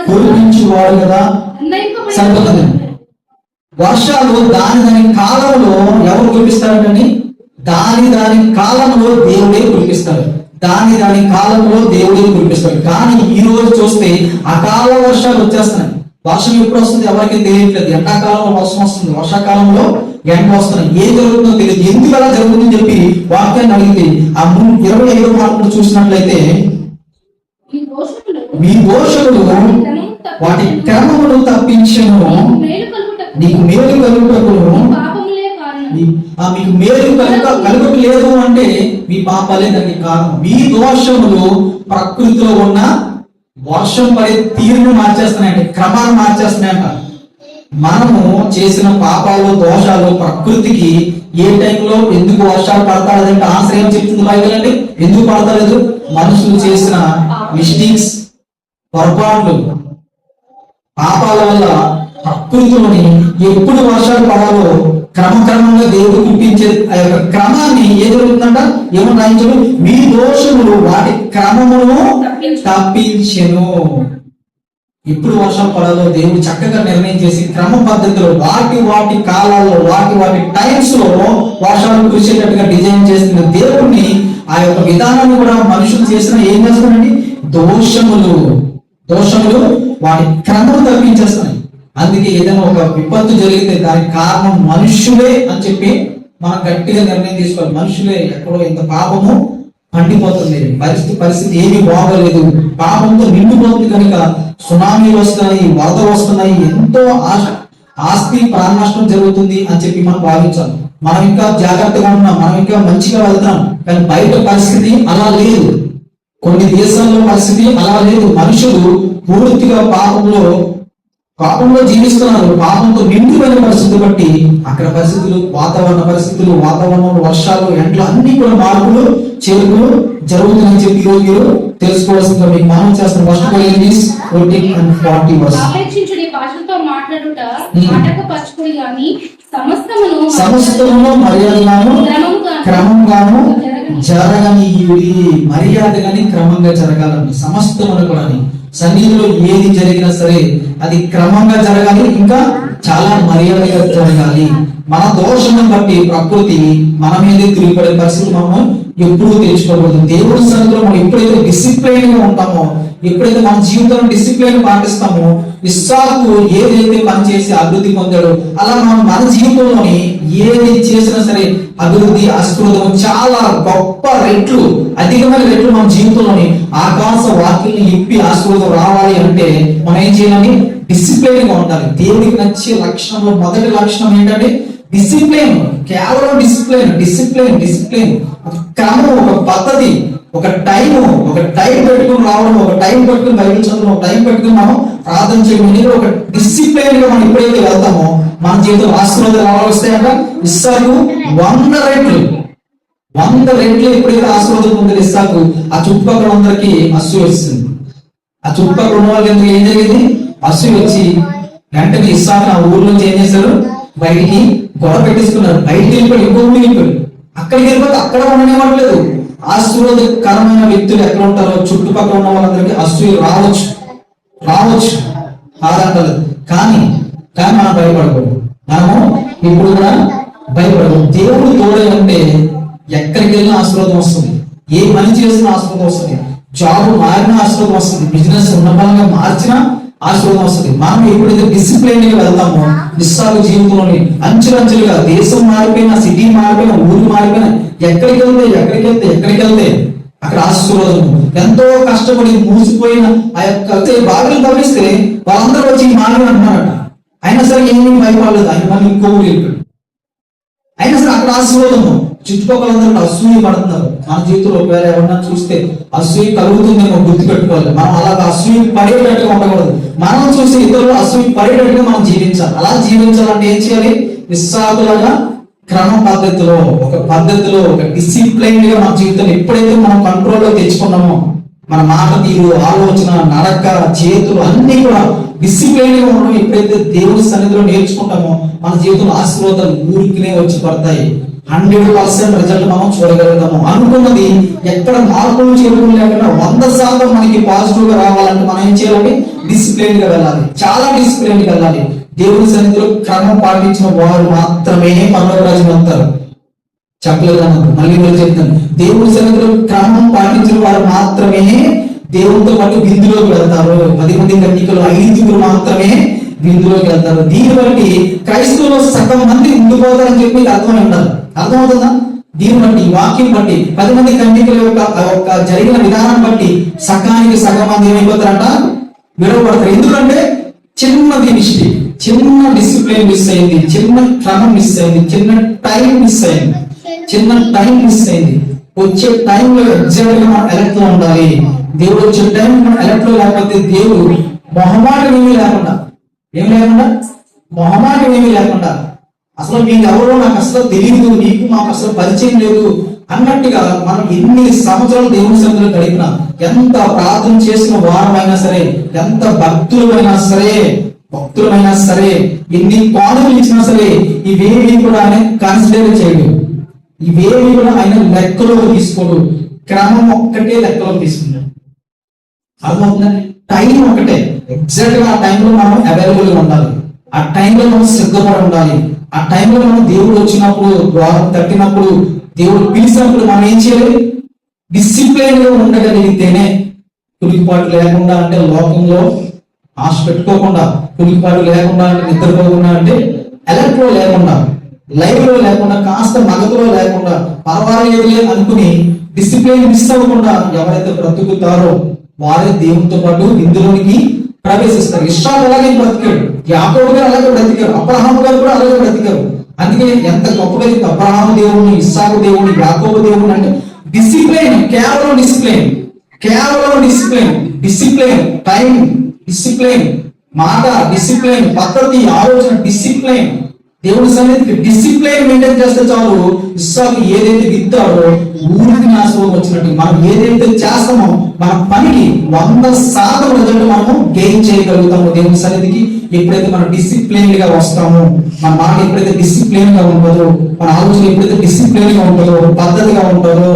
కురిపించువాడు కదా. వర్షాలు దాని కాలంలో ఎవరు కురిపిస్తారంటని? దాని కాలంలో దేవుడే కురిపిస్తాడు. దాని కాలంలో దేవుడే కురిపిస్తాడు. కానీ ఈ రోజు చూస్తే అకాల వర్షాలు వచ్చేస్తున్నాయి. వర్షం ఎప్పుడు వస్తుంది ఎవరికి తెలియట్లేదు. ఎండాకాలంలో వర్షం వస్తుంది, వర్షాకాలంలో ఎండ వస్తున్నాయి. ఏం జరుగుతుందో తెలియదు. ఎందుకు అలా జరుగుతుందని చెప్పి వాక్యాన్ని అడిగింది. ఆ 25వ మాటలు చూసినట్లయితే, మీ దోషులు వాటి క్రమమును తప్పించను, నీకు మేలు కలుగుటకును. మీకు మేలు కలుగుట లేదు అంటే మీ పాపాలే దానికి కారణం. మీ దోషములు ప్రకృతిలో ఉన్న వర్షం పడే తీరును మార్చేస్తున్నాయంట, క్రమాన్ని మార్చేస్తున్నాయంట. మనము చేసిన పాపాలు, దోషాలు ప్రకృతికి ఏ టైంలో ఎందుకు వర్షాలు పడతాడంటే ఆశ్రయం చెప్తుంది బైబిల్ అండి. ఎందుకు పడతలేదు? మనుషులు చేసిన మిస్టేక్స్, పొరపాట్లు, పాపాల వల్ల ప్రకృతిలోని ఎప్పుడు వర్షాలు పడాలో క్రమక్రమంగా దేవుడు పుట్టించే ఆ యొక్క క్రమాన్ని ఏం జరుగుతుందంట? ఏమని రాయించడు? మీ దోషములు వాటి క్రమమును తప్పించెను. ఎప్పుడు వర్షం పడాలో దేవుడు చక్కగా నిర్ణయం చేసి క్రమ పద్ధతిలో వాటి కాలాల్లో వాటి టైమ్స్ లో వర్షాలు కురిసేటట్టుగా డిజైన్ చేస్తున్న దేవుడిని ఆ యొక్క విధానాన్ని కూడా మనుషులు చేసిన ఏం చేస్తారండి, దోషములు వాటి క్రమం తప్పించేస్తున్నాయి. అందుకే ఏదైనా ఒక విపత్తు జరిగితే దానికి కారణం మనుషులే అని చెప్పి మనం గట్టిగా నిర్ణయం తీసుకోవాలి. మనుషులే, ఎక్కడో ఇంత పాపము పండిపోతుంది, పరిస్థితి ఏమీ బాగోలేదు, పాపంతో నిండిపోతుంది కనుక సునామీలు వస్తున్నాయి, వరదలు వస్తున్నాయి, ఎంతో ఆస్తి ప్రాణ నష్టం జరుగుతుంది అని చెప్పి మనం భావించాలి. మనం ఇంకా జాగ్రత్తగా ఉన్నాం, మనం ఇంకా మంచిగా వెళ్తాం. కానీ బయట పరిస్థితి అలా లేదు, కొన్ని దేశాల్లో పరిస్థితి అలా లేదు. మనుషులు పూర్తిగా పాపంలో జీవిస్తున్నారు. పాపంతో నిండిపోయిన పరిస్థితి బట్టి అక్కడ పరిస్థితులు, వాతావరణంలో వర్షాలు, ఎండలు అన్ని కూడా మార్పులు చేర్పులు జరుగుతుందని చెప్పి ఈరోజు మీరు తెలుసుకోవాల్సిందిగా మీకు మనం చేస్తున్న ఫస్ట్ 40 verse. ఆపేక్షించుడి భాషలతో మాట్లాడుట ఆటంకపరచుకుడి గాని సమస్తమును మర్యాదగాను క్రమంగాను జరగనీయుడి. మర్యాద గాని క్రమంగా జరగాలని, సమస్తమును కూడా సన్నిధిలో ఏది జరిగినా సరే అది క్రమంగా జరగాలి, ఇంకా చాలా మర్యాదగా జరగాలి. మన దోషం బట్టి ప్రకృతి మన మీదే తిరిగిపడే పరిస్థితి మనం ఎప్పుడూ తెచ్చుకోకూడదు. దేవుడి సన్నిధిలో మనం ఎప్పుడైతే డిసిప్లైన్ గా ఉంటామో, ఎప్పుడైతే మన జీవితంలో డిసిప్లైన్ పాటిస్తామో, ఇస్సాకు ఏదైతే పని చేసి అభివృద్ధి పొందాడో అలా మనం మన జీవితంలోని ఏది చేసినా సరే అభివృద్ధి, ఆశీర్వాదం చాలా గొప్ప రెట్లు, అధికమైన రెట్లు మన జీవితంలోని ఆకాశ వాక్యాన్ని ఇప్పి ఆశీర్వాదం రావాలి అంటే మనం ఏం చేయాలని, డిసిప్లైన్ గా ఉండాలి. దేవుడికి నచ్చే లక్షణంలో మొదటి లక్షణం ఏంటంటే డిసిప్లైన్. కేవలం డిసిప్లైన్ ఒక క్రమం, ఒక పద్ధతి, ఒక టైం పెట్టుకుని రావడం, ఒక టైం పెట్టుకుని బైబిల్ చదవడం, ఒక టైం పెట్టుకుని మనం ప్రార్థన చేయడం, ఒక డిసిప్లైన్ గా మనం ఎప్పుడైతే వెళ్తామో మన జీవితం ఆశీర్వాదాలు వస్తాయంట. ఇస్సాకు 100 రెట్లు ఎప్పుడైతే ఆశీర్వాదం పొందిన ఇస్సాకు ఆ చుట్టుపక్కల అందరికి అసూయ వస్తుంది. ఆ చుట్టుపక్కల ఉన్న వాళ్ళకి ఎందుకు ఏం జరిగింది, అసూయ వచ్చి వెంటనే ఇస్సాకు ఆ ఊరు నుంచి ఏం చేశారు, బయటికి గొడవ పెట్టేసుకున్నారు. బయటికి వెళ్ళిపోయి ఇంకో ఊరు వెళ్ళిపోయి, అక్కడికి వెళ్ళిపోతే అక్కడ ఉండనివ్వట్లేదు. ఆశీర్వాదకరమైన వ్యక్తులు ఎక్కడ ఉంటారో చుట్టుపక్కల ఉన్న వాళ్ళందరికీ అసూయ రావచ్చు కాదంటలేదు. కానీ మనం భయపడకూడదు. మనము ఇప్పుడు కూడా భయపడకూడదు. దేవుడు తోడే అంటే ఎక్కడికి వెళ్ళినా ఆశీర్వాదం వస్తుంది, ఏ పని చేసినా ఆశీర్వాదం వస్తుంది, జాబ్ మారినా ఆశీర్వాదం వస్తుంది, బిజినెస్ ఉన్నతంగా మార్చినా ఆశీర్వాదం వస్తుంది. మనం ఎప్పుడైతే డిసిప్లైన్ గా వెళ్తామో ఇస్సాకు జీవితంలోని అంచెలంచెలుగా దేశం మారిపోయినా, సిటీ మారిపోయినా, ఊరు మారిపోయినా, ఎక్కడికి వెళ్తే అక్కడ ఆశీర్వాదం. ఎంతో కష్టపడి మూసిపోయిన ఆ యొక్క బాధలు గమనిస్తే వాళ్ళందరూ వచ్చి ఈ మాటలు అంటున్నారట. అయినా సరే ఏమీ భయపడలేదు. ఆయన మళ్ళీ ఇంకో ఊరు వెళ్ళిపోయాడు. అయినా సరే అక్కడ ఆశీర్వాదము. చుట్టుపక్కల అందరూ అసూయ పడుతున్నారు. మన జీవితంలో ఒకవేళ ఎవరన్నా చూస్తే అసూయ కలుగుతుందేమో గుర్తుపెట్టుకోవాలి. మనం అలాగ అసూయ పడేటట్టుగా ఉండకూడదు. మనం చూసి ఇతరులు అసూయ పడేటట్టుగా మనం జీవించాలి. అలా జీవించాలంటే ఏం చేయాలి, ఇస్సాకులాగా క్రమ పద్ధతిలో, ఒక డిసిప్లైన్ గా మన జీవితం ఎప్పుడైతే మనం కంట్రోల్లో తెచ్చుకున్నామో, మన మాట తీరు, ఆలోచన, నడక, చేతులు అన్ని కూడా డిసిప్లైన్ గా ఉండడం ఎప్పుడైతే దేవుడి సన్నిధిలో నేర్చుకుంటామో మన జీవితంలో ఆశీర్వాదాలు ఊరికినే వచ్చి పడతాయి. 100% రిజల్ట్ మనం చూడగలుగుతాము. అనుకున్నది ఎక్కడ మార్పులు చేరుకుని లేకుండా 100% మనకి పాజిటివ్ గా రావాలంటే మనం ఏం చేయాలి, డిసిప్లైన్ గా వెళ్ళాలి, చాలా డిసిప్లైన్ గా వెళ్ళాలి. దేవుడి సన్నిధిలో క్రమం పాటించిన వారు మాత్రమే పరలోక రాజ్యం వెళ్తారు. చెప్పలేదన్నారు, మళ్ళీ చెప్తాను. దేవుడి సన్నిధిలో క్రమం పాటించిన వారు మాత్రమే దేవుడితో పాటు విందులోకి వెళ్తారు. 10 మంది కన్యకలు 5 మాత్రమే విందులోకి వెళ్తారు. దీన్ని బట్టి క్రైస్తవులు సగం మంది ఉండిపోతారని చెప్పి అర్థమై ఉండాలి. అర్థమవుతుందా? దీన్ని బట్టి, వాక్యం బట్టి, 10 మంది కన్యకల యొక్క జరిగిన విధానం బట్టి సగానికి సగం మంది ఏమైపోతారంట, విడవబడతారు. ఎందుకంటే చిన్న డిసిప్లిన్ మిస్ అయింది, చిన్న క్రమం మిస్ అయింది, చిన్న టైం మిస్ అయింది. వచ్చే టైంలో ఎగ్జాక్ట్ గా మనం అలర్ట్ లో ఉండాలి. దేవుడు వచ్చే టైం మనం అలర్ట్ లో లేకపోతే దేవుడు మొహమాటం ఏమీ లేకుండా అసలు మీకు ఎవరో నాకు అసలు తెలియదు, నీకు మాకు అసలు పరిచయం లేదు అన్నట్టుగా మనం ఎన్ని సంవత్సరాలు దేవుని సన్నిధిలో గడిపినా, ఎంత ప్రార్థన చేసిన వారమైనా సరే, ఎంత భక్తులమైనా సరే, ఎన్ని పాటలు ఇచ్చినా సరే, ఇవేవి కూడా ఆయన కన్సిడర్ చేయడు, ఇవేవి కూడా ఆయన లెక్కలో తీసుకోడు. క్రమం ఒక్కటే లెక్కలో తీసుకున్నాడు. అర్థమవుతుందండి? టైం ఒకటే, ఎగ్జాక్ట్ గా ఆ టైంలో మనం అవైలబుల్ గా ఉండాలి, ఆ టైంలో మనం సిద్ధపడి ఉండాలి, ఆ టైంలో మనం దేవుడు వచ్చినప్పుడు, ద్వారం తట్టినప్పుడు, దేవుడు పిలిచినప్పుడు మనం ఏం చేయాలి? డిసిప్లైన్ గా ఉండగలిగితేనే, కులికిపాటు లేకుండా అంటే లోకంలో ఆశ పెట్టుకోకుండా, కులికిపాటు లేకుండా అంటే నిద్రపోకుండా, అంటే అలర్ట్ లో లేకుండా, లైవ్ లో లేకుండా, కాస్త మగతలో లేకుండా, పర్వాలేదులే అనుకుని డిసిప్లైన్ మిస్ అవ్వకుండా ఎవరైతే బ్రతుకుతారో వారే దేవునితో పాటు ఇందులోనికి ప్రవేశిస్తారు. ఇస్రాయేలు అలాగే బ్రతికాడు, యాకోబు గారు అలాగే బ్రతికారు, అబ్రహాము గారు కూడా అలాగే బ్రతికారు. అందుకే ఎంత గొప్పగా అబ్రహాము దేవుని, ఇస్సాకు దేవుని, యాకోబు దేవుని అంటే డిసిప్లైన్, కేవలం డిసిప్లైన్, కేవలం డిసిప్లైన్, డిసిప్లైన్, టైం డిసిప్లైన్, మాట డిసిప్లైన్, పద్ధతి, ఆలోచన డిసిప్లైన్. దేవుడి సన్నిధికి డిసిప్లైన్ మెయింటైన్ చేస్తే చాలు. ఇస్సాకు ఏదైతే విత్తాడో ఊరికి నాశనం వచ్చినట్టు మనం ఏదైతే చేస్తామో మన పనికి 100% రిజల్ట్ మనము గెయిన్ చేయగలుగుతాము. దేవుడి సన్నిధికి ఎప్పుడైతే మనం డిసిప్లైన్ గా వస్తామో, మన మాట ఎప్పుడైతే డిసిప్లైన్ గా ఉంటుందో, మన ఆలోచన ఎప్పుడైతే డిసిప్లైన్ గా ఉంటుందో, పద్ధతిగా ఉంటుందో,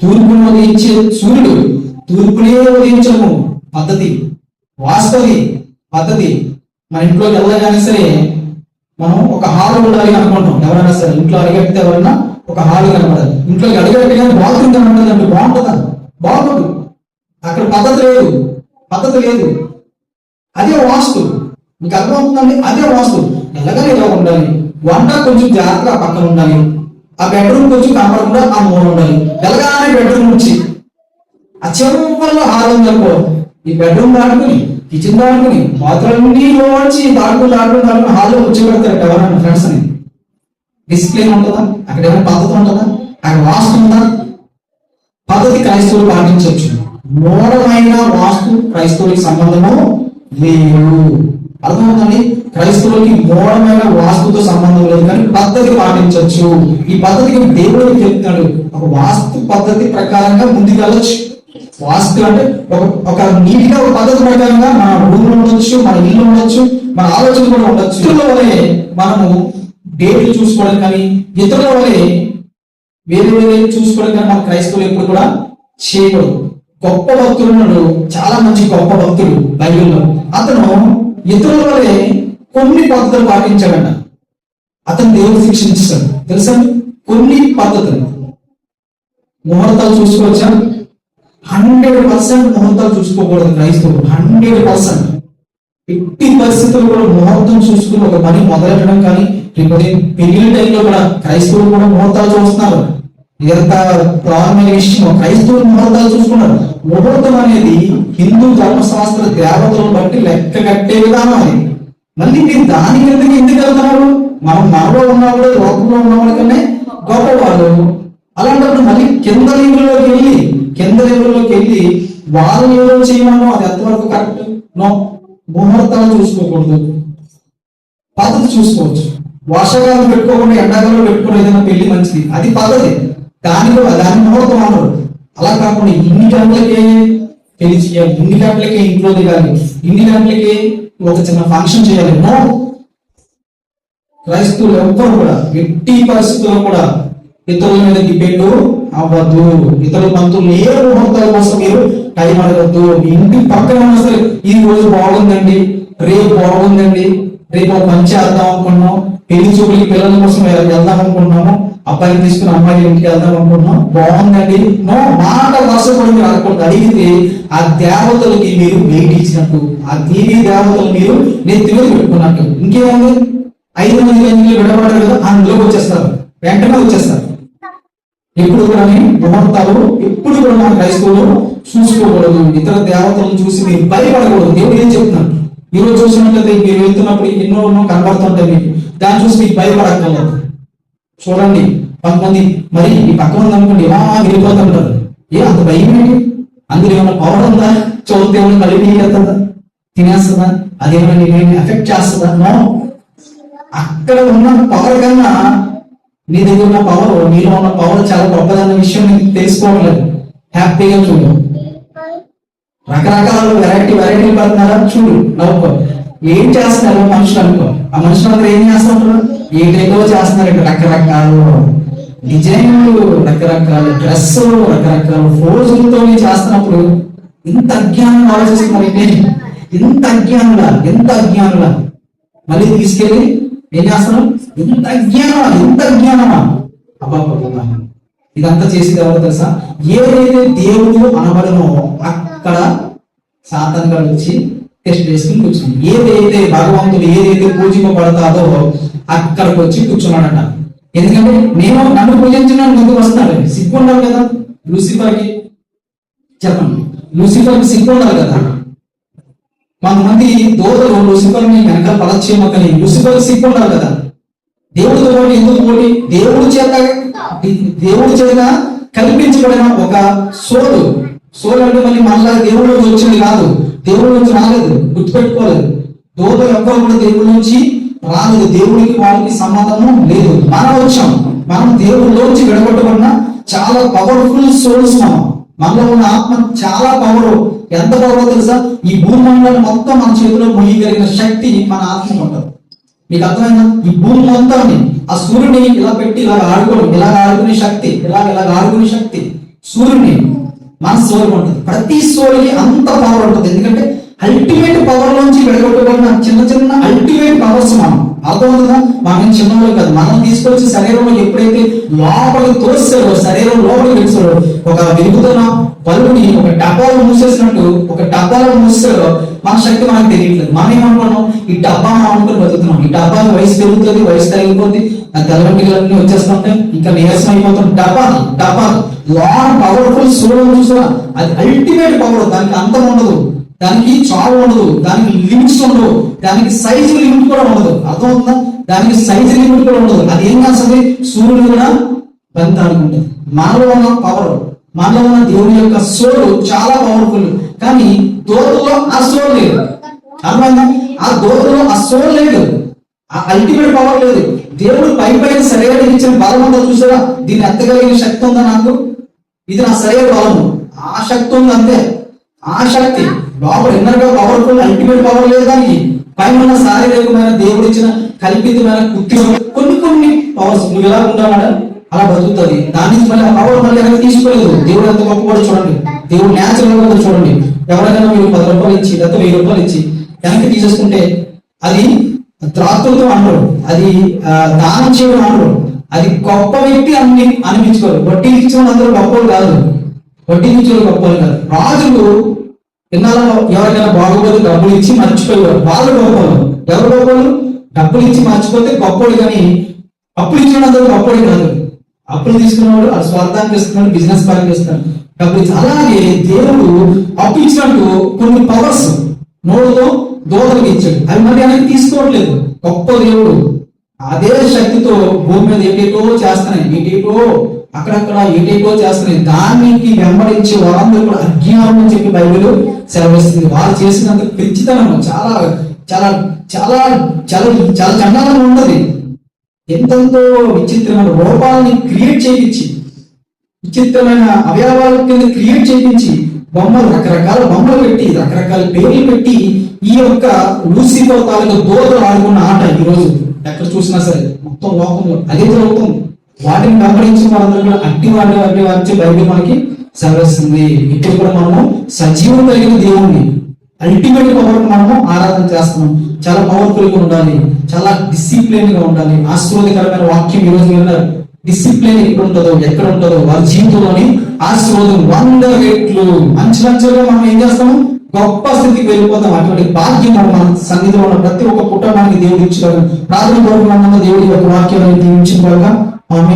తూర్పును ఉదయించే సూర్యుడు తూర్పునే ఉదయించము, పద్ధతి, వాస్తవి, పద్ధతి. మన ఇంట్లోకి వెళ్ళగానే సరే మనం ఒక హాల్ ఉండాలి అనుకుంటాం. ఎవరైనా సరే ఇంట్లో అడిగట్టే ఎవరైనా ఒక హాల్ కనబడాలి, ఇంట్లోకి అడిగట్టుగా బాత్రూమ్ కనబడదు అంటే బాగుంటుందా? బాగుంటుంది. అక్కడ పద్ధతి లేదు, పద్ధతి లేదు. అదే వాస్తు, మీకు అర్థమవుతుందండి? అదే వాస్తు. ఎలాగైనా ఇలా ఉండాలి, వంట కొంచెం జాగ్రత్తగా పక్కన ఉండాలి, ఆ బెడ్రూమ్ కొంచెం కనపడకుండా ఆ మూల ఉండాలి. ఎలాగానే బెడ్రూమ్ నుంచి ఆ చివరిలో హాల్ ఉందనుకో, ఈ బెడ్రూమ్ దాటుకుని, కిచెన్ దాటుకుని, బాత్రూమ్ని వచ్చి దాటుకుని హాల్లో కూర్చోబెడతారు ఎవరైనా ఫ్రెండ్స్ అని. డిసిప్లిన్ ఉంటుందా? అక్కడ ఏమైనా పద్ధతి ఉంటుందా? అక్కడ వాస్తు ఉందా? పద్ధతి క్రైస్తవులు పాటించవచ్చు, మూఢమైన వాస్తు క్రైస్తవులకి సంబంధము లేదు. అర్థమవుతుంది? క్రైస్తవులకి మూఢమైన వాస్తుతో సంబంధం లేదు, కానీ పద్ధతి పాటించవచ్చు. ఈ పద్ధతికి దేవుడు చెప్తాడు, ఒక వాస్తు పద్ధతి ప్రకారంగా ముందుకు వెళ్ళొచ్చు. వాస్తు అంటే ఒక నీటిగా ఒక పద్ధతి ప్రకారంగా మన రూమ్ ఉండొచ్చు, మన ఇల్లు ఉండొచ్చు, మన ఆలోచన కూడా ఉండొచ్చు. ఇతరుల వలె మనము డేట్లు చూసుకోవడం కానీ, ఇతరుల వలె వేరే వేరే చూసుకోవడం కానీ మన క్రైస్తవులు ఎప్పుడు కూడా చేయకూడదు. గొప్ప భక్తులు ఉన్నాడు, చాలా మంచి గొప్ప భక్తుడు బైబిల్లో. అతను ఇతరుల వలె కొన్ని పద్ధతులు పాటించాడంట, అతను దేవుడు శిక్షించాడు. తెలుసా? కొన్ని పద్ధతులు. ముహూర్తాలు చూసుకోవచ్చా? 100% ముహూర్తాలు చూసుకోకూడదు క్రైస్తవులు. 100% ఎట్టి పరిస్థితుల్లో కూడా ముహూర్తం చూసుకుని ఒక పని మొదలెట్టడం కానీ, లేకపోతే పెళ్లి టైంలో కూడా క్రైస్తవులు కూడా ముహూర్తాలు చూస్తున్నారు. ఎంత ప్రారంభమైన విషయం, క్రైస్తవులు ముహూర్తాలు చూసుకున్నారు. ముహూర్తం అనేది హిందూ ధర్మశాస్త్ర దేవతలను బట్టి లెక్క కట్టే విధానం అది. మళ్ళీ మీరు దాని కిందకి ఎందుకు వెళ్తున్నారు? మనం మనలో ఉన్నవాడు, లోకంలో ఉన్నవాడు కన్నా గొప్పవాళ్ళు. అలాంటప్పుడు మళ్ళీ కింద లెవెల్లోకి వెళ్ళి వాళ్ళు ఏదో చేయమనో అది ఎంతవరకు కరెక్ట్? నో. ముహూర్తాలు చూసుకోకూడదు, పద్ధతి చూసుకోవచ్చు. వర్షాకాలం పెట్టుకోకుండా ఎండాకాలంలో పెట్టుకుని ఏదైనా పెళ్లి మంచిది, అది పద్ధతి. దాని ముహూర్తం అన్నారు. అలా కాకుండా ఇన్ని గంటలకే పెళ్లి చేయాలి, ఇన్ని గంటలకే ఇంట్లో దిగాలి, ఇన్ని గంటలకే ఒక చిన్న ఫంక్షన్ చేయాలి. నో. క్రైస్తవులు ఎవ్వరు కూడా ఎట్టి పరిస్థితుల్లో కూడా ఇతరుల మీద డిపెండ్ అవ్వద్దు. ఇతరుల బంధువులు ఏ ముహూర్తాల కోసం మీరు టైం అడగద్దు. మీ ఇంటి పక్కన ఉన్నా సరే, ఈ రోజు బాగుందండి, రేపు బాగుందండి, రేపు ఒక మంచి చేద్దాం అనుకున్నాం, పెళ్లి చూపులకి పిల్లల కోసం వెళ్దాం అనుకుంటున్నాము, అబ్బాయిని తీసుకుని అమ్మాయి ఇంటికి వెళ్దాం అనుకుంటున్నాం, బాగుందండి. నో. మాట వర్షపడి మీరు అడగకూడదు. అడిగితే ఆ దేవతలకి మీరు వెయిట్ ఇచ్చినట్టు, ఆ దేవీ దేవతలు మీరు నెత్తి మీద పెట్టుకున్నట్టు. ఇంకేముంది? 5 మంది విడబడ్డారు కదా, అందులోకి వచ్చేస్తారు, వెంటనే వచ్చేస్తారు. ఎప్పుడు కూడా ముహూర్తాలు ఎప్పుడు కూడా మన క్రైస్తవులు చూసుకోకూడదు. ఇతర దేవతలను చూసి మీరు భయపడకూడదు. దేవుడు ఏం చెప్తున్నాడు? ఈ రోజు చూసినట్లయితే మీరు వెళ్తున్నప్పుడు ఎన్నో కనబడుతుంటాయి, మీకు దాన్ని చూసి మీకు భయపడక్కర్లేదు. చూడండి, కొంతమంది మరి ఈ పక్కన ఉంది అనుకోండి, వెళ్ళిపోతుంటారు. అంత భయం ఏంటి? అందులో ఏమైనా పవర్ ఉందా? చూస్తే ఏమైనా కలిపి వెళ్తుందా, తినేస్తుందా, అదేమైనా నేను ఎఫెక్ట్ చేస్తుందా? నో. అక్కడ ఉన్న పవర్ కన్నా నీ దగ్గర ఉన్న పవర్, నీలో ఉన్న పవర్ చాలా గొప్పదన్న విషయం నీకు తెలుసుకోవట్లేదు. హ్యాపీగా చూడు. రకరకాల వెరైటీలు పడుతున్నారా చూడు, నవ్వుకో. ఏం చేస్తున్నారు మనుషులు అనుకో, ఆ మనుషులందరూ ఏం చేస్తుంటారు? ఏ టైంలో చేస్తున్నారు? రకరకాల డిజైన్లు, రకరకాల డ్రెస్సులు, రకరకాల ఫోజులతో చేస్తున్నప్పుడు ఎంత అజ్ఞానం ఆలోచిస్తున్నారంటే, ఎంత అజ్ఞానులా మళ్ళీ తీసుకెళ్ళి ఏం చేస్తున్నాం? ఎంత అజ్ఞానమా అబ్బా. ఇదంతా చేసేది ఎవరు తెలుసా? ఏదైతే దేవుడు అనబడనో అక్కడ సాతాను గారు వచ్చి టెస్ట్ చేసుకుని కూర్చుంది. ఏదైతే భగవంతుడు ఏదైతే పూజింపబడతాదో అక్కడికి వచ్చి కూర్చున్నాడట. ఎందుకంటే నన్ను పూజించిన ముందుకు వస్తున్నాడు. సిగ్గు ఉండాలి కదా లూసిఫర్కి. చెప్పండి, లూసిఫర్కి సిగ్గు ఉండాలి కదా. కొంతమంది దోతలు లూసిఫర్ని వెనకాల పలచేమో, కానీ లూసిఫర్కి సిగ్గు ఉండాలి కదా. దేవుడితో పాటు ఎందుకు పోటీ? దేవుడి చేత కల్పించబడిన ఒక సోలు అంటే మళ్ళీ మళ్ళా దేవుడి నుంచి వచ్చింది కాదు, దేవుడి నుంచి రాలేదు, గుర్తుపెట్టుకోలేదు. దోతలు ఎవ్వరు కూడా దేవుడి నుంచి రాలేదు, దేవుడికి వాళ్ళకి సంబంధము లేదు. మనం దేవుడిలోంచి విడగొట్టబడిన చాలా పవర్ఫుల్ సోల్స్. మనలో ఉన్న ఆత్మ చాలా పవర్. ఎంత పవర్ తెలుసా? ఈ భూమండలం మొత్తం మన చేతిలో మొయ్యగలిగిన శక్తి మన ఆత్మ ఉంటుంది. మీకు అర్థమైనా? ఈ భూమి మొత్తాన్ని ఆ సూర్యుని ఇలా పెట్టి ఇలా ఆడుకునే శక్తి, ఇలా ఆడుకునే శక్తి సూర్యుని మన సోల్ ఉంటుంది. ప్రతి సోల్కి అంత పవర్ ఉంటుంది. ఎందుకంటే అల్టిమేట్ పవర్ నుంచి వెడగొట్టబడిన చిన్న అల్టిమేట్ పవర్స్ మనం. అర్థమవుతుందా? మనం చిన్నవాళ్ళు కాదు. మనం తీసుకొచ్చి శరీరంలో ఎప్పుడైతే లోపలికి తోస్తాడో, శరీరం లోపలికి వెళ్తాడో, ఒక వెలుగుతున్న బల్బుని ఒక డబ్బాలో మూసేసినట్టు ఒక డబ్బాలో మూసాడో మన శక్తి మనకు తెలియట్లేదు. మనం ఏమనుకున్నాం? ఈ డబ్బా మనం అనుకుని బతుకుతున్నాం. ఈ డబ్బా వయసు పెరుగుతుంది, వయసు తగ్గిపోతుంది, ఆ తెల్లవంటిలన్నీ వచ్చేస్తుంటాయి, ఇంకా నీరసం అయిపోతాం. డబ్బా లాంగ్ పవర్ఫుల్ సోల్ చూసా, అది అల్టిమేట్ పవర్. దానికి అంతం ఉండదు, దానికి చావు ఉండదు, దానికి లిమిట్స్ ఉండవు, దానికి సైజు లిమిట్ కూడా ఉండదు. అర్థమవుతుందా? దానికి సైజు లిమిట్ కూడా ఉండదు. అది ఏం కాస్తుంది? సూర్యుడు కూడా బంతి ఆడుకుంటుంది. మనలో ఉన్న పవర్, మనలో ఉన్న దేవుని యొక్క సోల్ చాలా పవర్ఫుల్. కానీ దోతలో ఆ సోల్ లేదు. అర్థమైందా? ఆ దోతలో ఆ సోల్ లేదు, ఆ అల్టిమేట్ పవర్ లేదు. దేవుడు పైన సరైన ఇచ్చిన బలం ఉందో చూసారా? దీన్ని ఎత్తగలిగిన శక్తి ఉందా నాకు? ఇది నా సరైన బలము, ఆ శక్తి ఉంది అంతే. ఆ శక్తి లోపల ఇన్నర్ గా పవర్ఫుల్ అల్టిమేట్ పవర్ లేదు. దానికి పైన ఉన్న శారీరకమైన దేవుడు ఇచ్చిన కల్పితమైన కొన్ని పవర్స్. నువ్వు ఎలా ఉంటావాడా అలా బతుకుతుంది. దాని నుంచి మళ్ళీ ఆ పవర్ మళ్ళీ ఎవరైనా తీసుకోలేదు. దేవుడు ఎంత గొప్పవాడు చూడండి. దేవుడు న్యాచురల్ గా చూడండి. ఎవరికైనా మీరు 10 రూపాయలు ఇచ్చి లేకపోతే 1000 రూపాయలు ఇచ్చి వెనక్కి తీసేసుకుంటే అది త్రాత్తులతో అనరు, అది దానం చేయడం అనరు, అది గొప్ప వ్యక్తి అనిపించుకోరు. వడ్డీ ఇచ్చిన అందరూ గొప్పలు కాదు, వడ్డీ ఇచ్చిన గొప్పలు కాదు. రాజులు ఇన్నాళ్ళలో ఎవరికైనా బాగోపోతే డబ్బులు ఇచ్చి మర్చిపోయేవారు, వాళ్ళు గొప్పలు. ఎవరు గొప్పలు? డబ్బులు ఇచ్చి మర్చిపోతే గొప్పలు, కానీ అప్పులు ఇచ్చిన అందరూ గొప్పలు కాదు. అప్పులు తీసుకున్నవాడు ఆ స్వార్థానికి ఇస్తున్నాడు, బిజినెస్ పరంగా ఇస్తున్నాడు, డబ్బులు ఇచ్చి. అలాగే దేవుడు అప్పు ఇచ్చినట్టు కొన్ని పవర్స్ నోడుతో దోతలకు ఇచ్చాడు, అవి మరి ఆయనకి తీసుకోవట్లేదు. గొప్ప దేవుడు అదే శక్తితో భూమి మీద ఏటేటో చేస్తున్నాయి, అక్కడక్కడ ఏటేటో చేస్తున్నాయి. దానికి వెంబడించి వారందరూ కూడా అజ్ఞానం అని చెప్పి బైబిల్ సెలవిస్తుంది. వారు చేసినందుకు పెంచితనం చాలా చాలా చాలా చాలా చాలా చండాలంగా ఉంటది. ఎంతో విచిత్రమైన రూపాలని క్రియేట్ చేయించి, విచిత్రమైన అవయవాల కింద క్రియేట్ చేయించి, బొమ్మలు రకరకాల బొమ్మలు పెట్టి, రకరకాల పేర్లు పెట్టి, ఈ యొక్క లూసిఫర్ తాలూకు దోతలు ఆడుకున్న ఆట ఈ రోజు ఎక్కడ చూసినా సరే మొత్తం లోకంలో అదే జరుగుతుంది. వాటిని వెంబడించి మనందరూ కూడా అట్టి వాటి బైబిల్ మనకి సెలవిస్తుంది. ఇప్పుడు కూడా మనము సజీవం కలిగిన దేవుణ్ణి, అల్టిమేట్ పవర్ మనము ఆరాధన చేస్తున్నాం. చాలా పవర్ఫుల్ గా ఉండాలి, చాలా డిసిప్లిన్ గా ఉండాలి. ఆశీర్వాదకరమైన వాక్యం ఈ రోజు విన్నారు. డిసిప్లిన్ ఎక్కడ ఉంటుందో వారి జీవితంలోని ఆశీర్వాదం 100 రెట్లు మంచిగా మనం ఏం చేస్తాము? గొప్ప స్థితికి వెళ్ళిపోతాం. అటువంటి భాగ్యం మన సన్నిధిలో ఉన్న ప్రతి ఒక్క కుటుంబానికి దేవుడు ఇచ్చుకోవాలి. ప్రార్థన కోరుకున్న దేవుడి యొక్క వాక్యాలను దీవించుకోగా ఆమె